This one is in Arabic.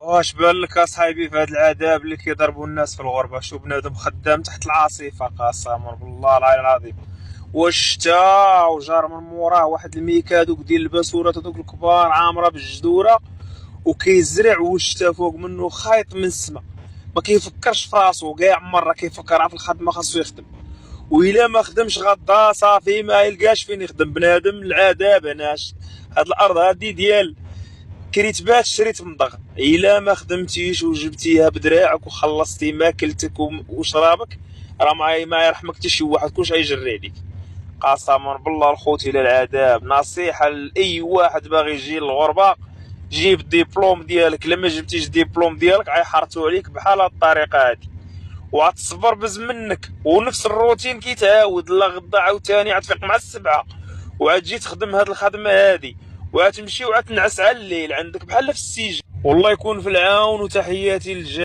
واش بان لك اصاحبي في هاد العذاب اللي كيضربوا الناس في الغربه؟ شو بنادم خدام تحت العاصفه قسما بالله العلي العظيم. واش شتا وجار من موراه واحد الميكادوك ديال الباسورات هذوك الكبار عامره بالجدوره وكيزرع، واش شتا فوق منه خايط من السما. ما كيفكرش في راسو كاع مره، كيفكر في الخدمه خاصو يخدم، وإلا ما خدمش غدا صافي ما يلقاش فين يخدم. بنادم العذاب هناش. هاد الارض هادي ديال كريت بات شريت مضغ، الا ما خدمتيش وجبتيها بدراعك وخلصتي ماكلتك وشرابك راه ما يرحمك حتى شي واحد، كلشي غيجري عليك. قسما بالله الخوت الى العذاب. نصيحه لاي واحد باغي يجي للغربه، جيب الدبلوم ديالك. لما جبتيش الدبلوم ديالك غيحرتو عليك بحال هاد الطريقه هادي، وغتصبر بز منك، ونفس الروتين كيتعاود. لا غدا عاوتاني عتفيق مع السبعه وعاد تجي تخدم هاد الخدمه هادي، وعتمشي وعتنعس على الليل عندك بحال في السجن. والله يكون في العون، وتحياتي للجميع.